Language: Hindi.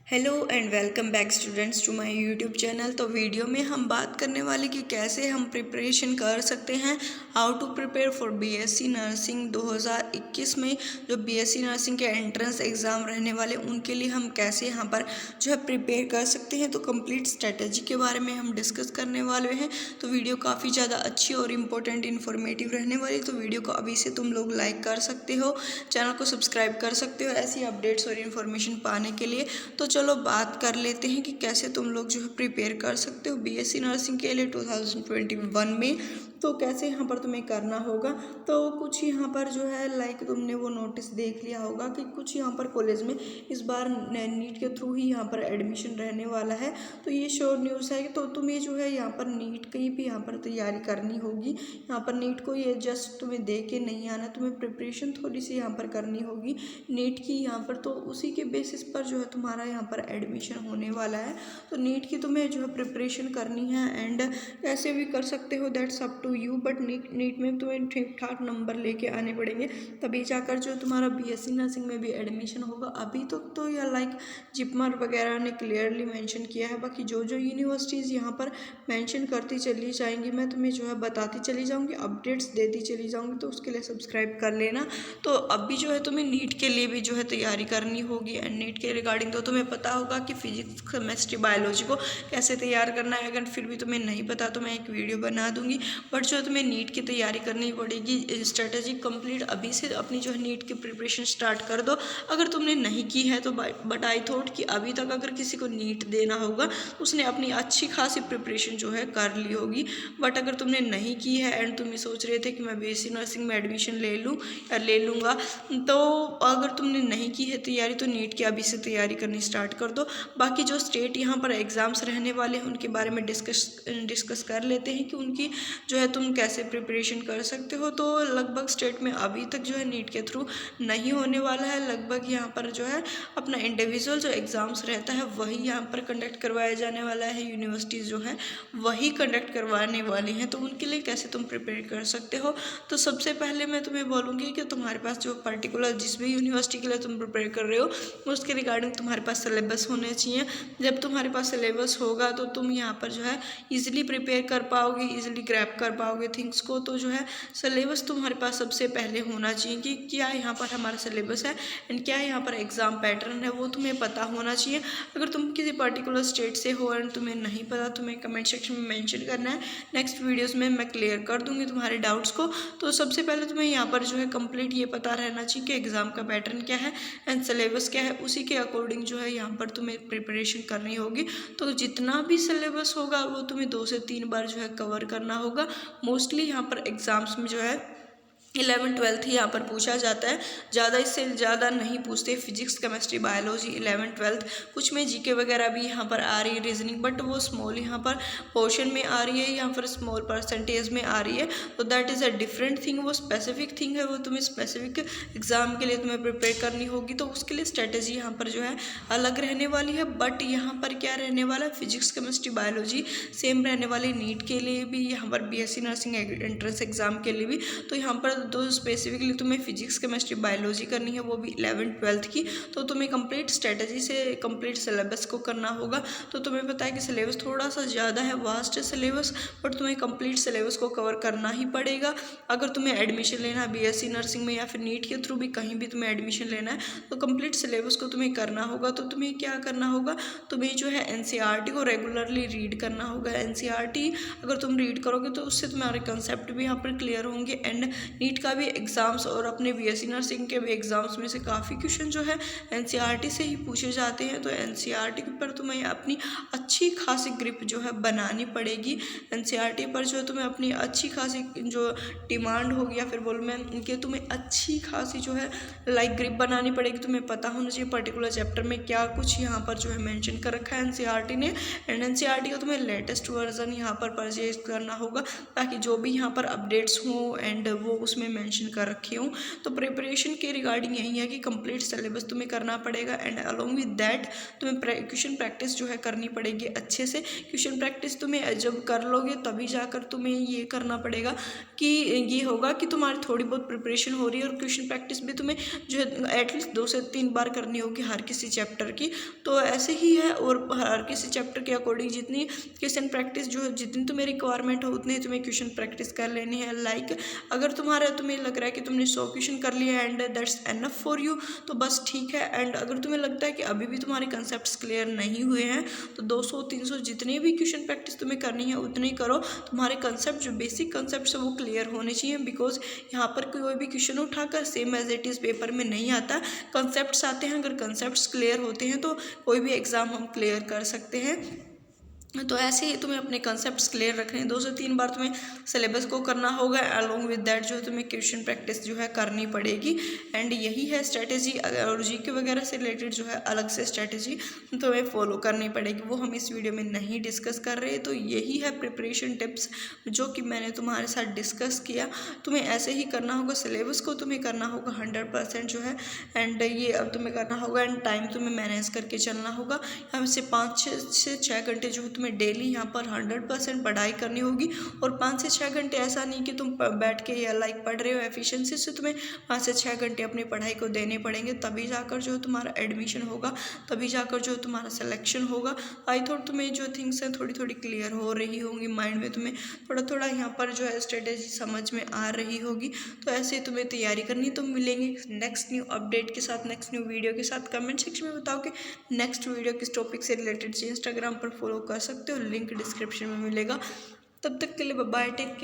Hello and welcome back students to my YouTube channel. तो वीडियो में हम बात करने वाले कि कैसे हम प्रिपरेशन कर सकते हैं, how to prepare for BSc nursing 2021 में जो बीएससी नर्सिंग के एंट्रेंस एग्ज़ाम रहने वाले उनके लिए हम कैसे यहाँ पर जो है प्रिपेयर कर सकते हैं। तो कंप्लीट स्ट्रेटजी के बारे में हम डिस्कस करने वाले हैं। तो वीडियो काफ़ी ज़्यादा अच्छी और इम्पोर्टेंट इन्फॉर्मेटिव रहने वाली, तो वीडियो को अभी से तुम लोग लाइक कर सकते हो, चैनल को सब्सक्राइब कर सकते हो ऐसी अपडेट्स और इन्फॉर्मेशन पाने के लिए। तो चलो बात कर लेते हैं कि कैसे तुम लोग जो है प्रिपेयर कर सकते हो बीएससी नर्सिंग के लिए 2021 में। तो कैसे यहाँ पर तुम्हें करना होगा, तो कुछ यहाँ पर जो है लाइक तुमने वो नोटिस देख लिया होगा कि कुछ यहाँ पर कॉलेज में इस बार नीट के थ्रू ही यहाँ पर एडमिशन रहने वाला है। तो ये श्योर न्यूज़ है कि तो तुम्हें जो है यहाँ पर नीट की भी यहाँ पर तैयारी करनी होगी। यहाँ पर नीट को ये जस्ट तुम्हें दे के नहीं आना, तुम्हें प्रिपरेशन थोड़ी सी यहाँ पर करनी होगी नीट की यहाँ पर। तो उसी के बेसिस पर जो है तुम्हारा यहाँ पर एडमिशन होने वाला है। तो नीट की तुम्हें जो है प्रिपरेशन करनी है एंड कैसे भी कर सकते हो, that's up to you. But NEET में तुम्हें ठीक ठाक नंबर लेके आने पड़ेंगे, तभी जाकर जो तुम्हारा बीएससी नर्सिंग में भी एडमिशन होगा। अभी तक तो या लाइक जिपमर वगैरह ने क्लियरली मेंशन किया है, बाकी जो जो यूनिवर्सिटीज़ यहाँ पर मेंशन करती चली जाएंगी मैं तुम्हें जो है बताती चली जाऊँगी, अपडेट्स देती चली जाऊँगी। तो उसके लिए सब्सक्राइब कर लेना। तो अभी जो है तुम्हें नीट के लिए भी जो है तैयारी करनी होगी एंड नीट के रिगार्डिंग तो तुम्हें पता होगा कि फिजिक्स केमिस्ट्री बायोलॉजी को कैसे तैयार करना है। अगर फिर भी तुम्हें नहीं पता तो मैं एक वीडियो बना दूंगी, बट जो है तुम्हें नीट की तैयारी करनी पड़ेगी। स्ट्रेटजी कंप्लीट अभी से अपनी जो है नीट की प्रिपरेशन स्टार्ट कर दो अगर तुमने नहीं की है तो। बट आई थॉट कि अभी तक अगर किसी को नीट देना होगा उसने अपनी अच्छी खासी प्रिपरेशन जो है कर ली होगी। बट अगर तुमने नहीं की है एंड तुम सोच रहे थे कि मैं बीएससी नर्सिंग में एडमिशन ले लूँ या ले लूँगा, तो अगर तुमने नहीं की है तैयारी तो नीट की अभी से तैयारी करनी स्टार्ट कर दो। बाकी जो स्टेट यहाँ पर एग्ज़ाम्स रहने वाले हैं उनके बारे में डिस्कस कर लेते हैं कि उनकी जो है तुम कैसे प्रिपरेशन कर सकते हो। तो लगभग स्टेट में अभी तक जो है नीट के थ्रू नहीं होने वाला है। लगभग यहाँ पर जो है अपना इंडिविजुअल जो एग्ज़ाम्स रहता है वही यहाँ पर कंडक्ट करवाया जाने वाला है। यूनिवर्सिटीज़ जो है वही कंडक्ट करवाने वाली हैं। तो उनके लिए कैसे तुम प्रिपेयर कर सकते हो, तो सबसे पहले मैं तुम्हें बोलूँगी कि तुम्हारे पास जो पर्टिकुलर जिस भी यूनिवर्सिटी के लिए तुम प्रिपेयर कर रहे हो उसके रिगार्डिंग तुम्हारे पास सिलेबस होने चाहिए। जब तुम्हारे पास सिलेबस होगा तो तुम यहाँ पर जो है ईजिली प्रिपेयर कर पाओगे, ईजिली ग्रैब कर पाओगे थिंग्स को। तो जो है सिलेबस तुम्हारे पास सबसे पहले होना चाहिए कि क्या यहाँ पर हमारा सिलेबस है एंड क्या यहाँ पर एग्ज़ाम पैटर्न है, वो तुम्हें पता होना चाहिए। अगर तुम किसी पर्टिकुलर स्टेट से हो एंड तुम्हें नहीं पता, तुम्हें कमेंट सेक्शन में मेंशन करना है, नेक्स्ट वीडियोस में मैं क्लियर कर दूंगी तुम्हारे डाउट्स को। तो सबसे पहले तुम्हें यहाँ पर जो है कंप्लीट ये पता रहना चाहिए कि एग्ज़ाम का पैटर्न क्या है एंड सिलेबस क्या है, उसी के अकॉर्डिंग जो है यहाँ पर तुम्हें प्रिपरेशन करनी होगी। तो जितना भी सिलेबस होगा वो तुम्हें 2 से 3 बार जो है कवर करना होगा। मोस्टली यहाँ पर एग्ज़ाम्स में जो है 11th-12th ही यहाँ पर पूछा जाता है, ज़्यादा इससे ज़्यादा नहीं पूछते। फिजिक्स केमिस्ट्री बायोलॉजी 11th-12th, कुछ में जीके वगैरह भी यहाँ पर आ रही है, रीजनिंग, बट वो स्मॉल यहाँ पर पोर्शन में आ रही है, यहाँ पर स्मॉल परसेंटेज में आ रही है। तो that is a different thing, वो स्पेसिफिक थिंग है, वो तुम्हें स्पेसिफिक एग्ज़ाम के लिए तुम्हें प्रिपेयर करनी होगी। तो उसके लिए स्ट्रेटेजी यहाँ पर जो है अलग रहने वाली है। बट यहाँ पर क्या रहने वाला है, फिजिक्स केमिस्ट्री बायोलॉजी सेम रहने वाली नीट के लिए भी, यहाँ पर बीएससी नर्सिंग एंट्रेंस एग्जाम के लिए भी। तो यहाँ पर तो स्पेसिफिकली तुम्हें फिजिक्स केमिस्ट्री बायोलॉजी करनी है, वो भी 11th-12th की। तो तुम्हें कंप्लीट स्ट्रेटजी से कंप्लीट सिलेबस को करना होगा। तो तुम्हें पता है कि सिलेबस थोड़ा सा ज़्यादा है, वास्ट है सिलेबस, बट तुम्हें कंप्लीट सिलेबस को कवर करना ही पड़ेगा। अगर तुम्हें एडमिशन लेना है बीएससी नर्सिंग में या फिर नीट के थ्रू भी कहीं भी तुम्हें एडमिशन लेना है तो कंप्लीट सिलेबस को तुम्हें करना होगा। तो तुम्हें क्या करना होगा, तुम्हें जो है एनसीईआरटी को रेगुलरली रीड करना होगा। एनसीईआरटी अगर तुम रीड करोगे तो उससे तुम्हारे कंसेप्ट भी यहाँ पर क्लियर होंगे एंड नीट का भी एग्ज़ाम्स और अपने बीएससी नर्सिंग के भी एग्ज़ाम्स में से काफ़ी क्वेश्चन जो है एनसीईआरटी से ही पूछे जाते हैं। तो एनसीईआरटी पर तुम्हें अपनी अच्छी खासी ग्रिप जो है बनानी पड़ेगी। एनसीईआरटी पर जो है तुम्हें अपनी अच्छी खासी जो डिमांड होगी या फिर बोलूँ मैं कि तुम्हें अच्छी खासी जो है लाइक ग्रिप बनानी पड़ेगी। तुम्हें पता होना चाहिए पर्टिकुलर चैप्टर में क्या कुछ यहाँ पर जो है मेंशन कर रखा है एनसीईआरटी ने, एंड एनसीईआरटी का तुम्हें लेटेस्ट वर्जन यहाँ पर परचेज करना होगा ताकि जो भी यहाँ पर अपडेट्स हों एंड वो उसमें में मेंशन कर रखी हूँ। तो प्रिपरेशन के रिगार्डिंग यही है कि कंप्लीट सिलेबस तुम्हें करना पड़ेगा एंड अलॉन्ग विद दैट तुम्हें क्वेश्चन प्रैक्टिस जो है करनी पड़ेगी अच्छे से। क्वेश्चन प्रैक्टिस तुम्हें जब कर लोगे तभी जाकर तुम्हें ये करना पड़ेगा कि ये होगा कि तुम्हारी थोड़ी बहुत प्रिपरेशन हो रही है, और क्वेश्चन प्रैक्टिस भी तुम्हें जो है एटलीस्ट 2 से 3 बार करनी होगी हर किसी चैप्टर की। तो ऐसे ही है, और हर किसी चैप्टर के अकॉर्डिंग जितनी क्वेश्चन प्रैक्टिस जो है जितनी तुम्हें रिक्वायरमेंट हो उतनी तुम्हें क्वेश्चन प्रैक्टिस कर लेनी है। लाइक अगर तुम्हें लग रहा है कि तुमने 100 क्वेश्चन कर लिया and that's enough for you, तो बस ठीक है। एंड अगर तुम्हें लगता है कि अभी भी तुम्हारे कंसेप्ट क्लियर नहीं हुए हैं तो 200-300 जितने भी क्वेश्चन प्रैक्टिस तुम्हें करनी है उतने ही करो। तुम्हारे कंसेप्ट जो बेसिक कंसेप्ट है वो क्लियर होने चाहिए, बिकॉज यहाँ पर कोई भी क्वेश्चन उठाकर same as it is paper में नहीं आता, कंसेप्ट्स आते हैं। अगर कंसेप्ट्स क्लियर होते हैं तो कोई भी एग्ज़ाम हम क्लियर कर सकते हैं। तो ऐसे ही तुम्हें अपने कंसेप्ट्स क्लियर रखने हैं। 2 से 3 बार तुम्हें सिलेबस को करना होगा, अलॉन्ग विद दैट जो है तुम्हें क्वेश्चन प्रैक्टिस जो है करनी पड़ेगी। एंड यही है स्ट्रैटेजी, और जीके वगैरह से रिलेटेड जो है अलग से स्ट्रैटेजी तुम्हें फॉलो करनी पड़ेगी, वो हम इस वीडियो में नहीं डिस्कस कर रहे। तो यही है प्रिपरेशन टिप्स जो कि मैंने तुम्हारे साथ डिस्कस किया। तुम्हें ऐसे ही करना होगा, सिलेबस को तुम्हें करना होगा 100% जो है, एंड ये अब तुम्हें करना होगा। एंड टाइम तुम्हें मैनेज करके चलना होगा। यहाँ से 5 से 6 घंटे जो तुम्हें डेली यहाँ पर 100% पढ़ाई करनी होगी। और 5 से 6 घंटे ऐसा नहीं कि तुम बैठ के या लाइक पढ़ रहे हो, एफिशिएंसी से तुम्हें 5 से 6 घंटे अपनी पढ़ाई को देने पड़ेंगे, तभी जाकर जो तुम्हारा एडमिशन होगा, तभी जाकर जो तुम्हारा सिलेक्शन होगा। आई थॉट तुम्हें जो थिंग्स हैं थोड़ी थोड़ी क्लियर हो रही होंगी, माइंड में तुम्हें थोड़ा थोड़ा यहाँ पर जो है स्ट्रेटेजी समझ में आ रही होगी। तो ऐसे तुम्हें तैयारी करनी। तो मिलेंगे नेक्स्ट न्यू अपडेट के साथ, नेक्स्ट न्यू वीडियो के साथ। कमेंट सेक्शन में बताओ कि नेक्स्ट वीडियो किस टॉपिक से रिलेटेड। इंस्टाग्राम पर फॉलो कर सकते हो, लिंक डिस्क्रिप्शन में मिलेगा। तब तक के लिए बाय, टेक केयर।